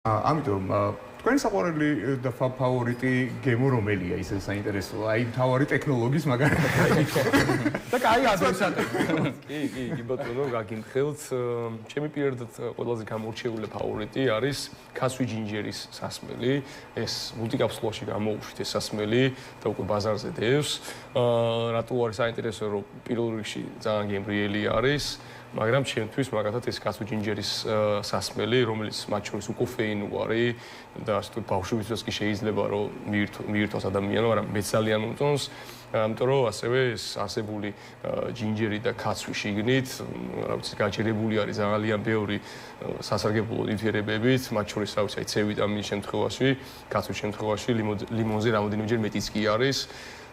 ამიტომ თქვენი საყვარელი და ფავორიტი გემო რომელია ისე საინტერესოა აი მთავარი ტექნოლოგიის მაგალითად და კაი ადრესატი კი ბატონო გაგიმხელთ ჩემი პირადად ყველაზე გამორჩეული ფავორიტი არის ქასვი ჯინჯერის სასმელი ეს მულტიკაფსულაში გამოუშვით ეს სასმელი და უკვე ბაზარზე დევს რატო არის საინტერესო რომ პირველ რიგში ძალიან გემრიელი არის მაგრამ ჩემთვის მაგათაც ეს ქასვი ჯინჯერის სასმელი რომელიც მათ შორის უკოფეინური და ასე თუ ბავშვებისთვის კი შეიძლება რომ მიირთვას ადამიანო მაგრამ მეც ძალიან მომწონს იმიტომ რომ ასევე ეს არსებული ჯინჯერი და ქაცვი შიგნით რა ვიცი გაჯერებული არის ძალიან ბევრი სასარგებლო ნივთიერებებით მათ შორის რა ვიცი აი C ვიტამინის შემთხვევაში ქაცვის შემთხვევაში ლიმონზე რამოდენიმეჯერ მეტიც კი არის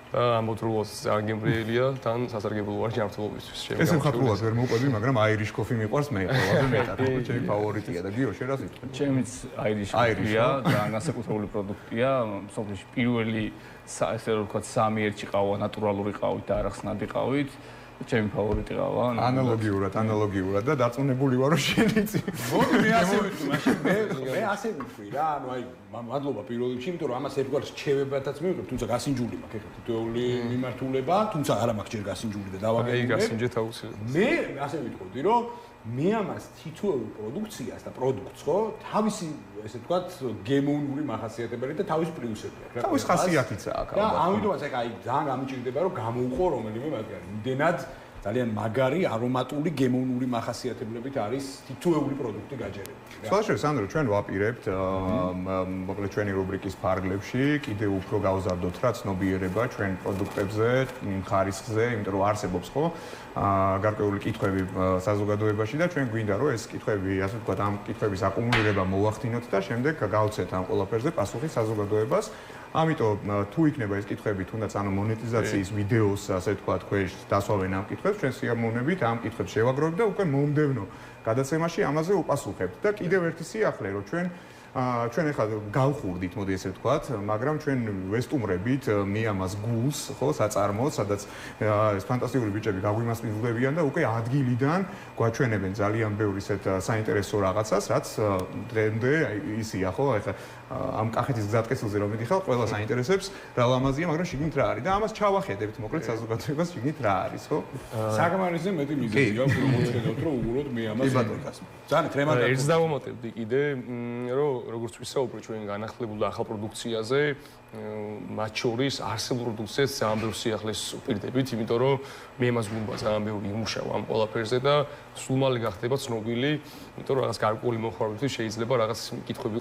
ამოძრულოს ძალიან გემრიელია თან სასარგებლო არის ჯანმრთელობისთვის. ეს მხატვრულად ვერ მოვყვები, მაგრამ აირიშ კოფი მიყვარს მე ყველაზე მეტად. ჩემი ფავორიტია და გიო შენ რა სიტყვი? ჩემიც აირიშია და განსაკუთრებული პროდუქტია. სოფლიში პირველი ესე რომ ვთქვათ სამი ერთში ყავა ნატურალური ყავით და არახსნადი ყავით. ჩემი ფავორიტი ყავა. ანალოგიურად და დარწმუნებული ვარ რომ შენ იცი. მე ასე ვიტყვი, მაშინ მე ასე ვიტყვი რა, ანუ აი მადლობა პირველ რიგში, იმიტომ რომ ამას ერთგვარ რჩევებათაც მივიღებ, თუმცა გასინჯული მაქვს ეხლა თითოეული მიმართულება, თუმცა არა მაქვს ჯერ გასინჯული და დავაგებულებ. აი გასინჯეთ აუცილებლად. მე ასე ვიტყოდი რომ მე ამას თითოეულ პროდუქციას და პროდუქტს ხო თავისი ესე ვთქვათ გემოვნური მახასიათებელი და თავისი პლუსები აქვს რა. თავის ხასიათიც აქვს. და ამიტომაც აი ძალიან გამიჭირდება რომ გამოვყო რომელიმე მაგარი. იმდენად ძალიან მაგარი არომატული გემოვნური მახასიათებლებით არის თითოეული პროდუქტი გაჯერებული. სხვადასხვა სანდრო ჩვენ ვაპირებთ მოკლედ ჩვენი რუბრიკის ფარგლებში კიდევ უფრო გავზარდოთ რა ცნობიერება ჩვენ პროდუქტებზე, ხარისხზე, იმიტომ რომ არსებობს ხო გარკვეული კითხვები საზოგადოებაში და ჩვენ გვინდა რომ ეს კითხვები ასე ვთქვათ ამ კითხვების აკუმულირება მოვახდინოთ და შემდეგ გავცეთ ამ ყველაფერზე პასუხი საზოგადოებას. ამიტომ თუ იქნება ეს კითხვები თუნდაც ანუ მონეტიზაციის ვიდეოს ასე ვთქვათ ქვეშ დასვავენ ამ კითხვებს ჩვენ სიამოვნებით ამ კითხვებს შევაგროვებთ და უკვე მომდევნო გადაცემაში ამაზე უპასუხებთ და კიდევ ერთი სიახლე რომ ჩვენ ახლა გავხურდით მოდი ესე ვთქვათ მაგრამ ჩვენ ვესტუმრებით მიამას გულს ხო საწარმოს სადაც ეს ფანტასტიკური ბიჭები გაგვიმასპინძლებიან და უკვე ადგილიდან გვაჩვენებენ ძალიან ბევრი ისეთ საინტერესო რაღაცას რაც დღემდე ისია ხო ახლა ამ კახეთის გზატკეცილზე რომ მიდიხარ ყველას აინტერესებს რა ლამაზია მაგრამ შიგნით რა არის და ამას ჩავახედებთ მოკლედ საზოგადოებას შიგნით რა არის ხო საგამარისზე მეტი მიზეზი აქვს რომ მოწედოთ რომ უგულოდ მე ამას ძალიან ტრემატად ერთს დავამატებდი კიდე რომ როგორც ვისაუბრეთ ჩვენ განახლებულ ახალ პროდუქციაზე მათ შორის არსებულ პროდუქციას ძალიან ბევრ სიახლეს ვპირდებით იმიტომ რომ მე ამას გუნდა ძალიან ბევრი იმუშავ ამ ყველაფერზე და სულ მალე გახდება ცნობილი იმიტომ რომ რაღაც გარკვეული მოხმარებისთვის შეიძლება რაღაც კითხვები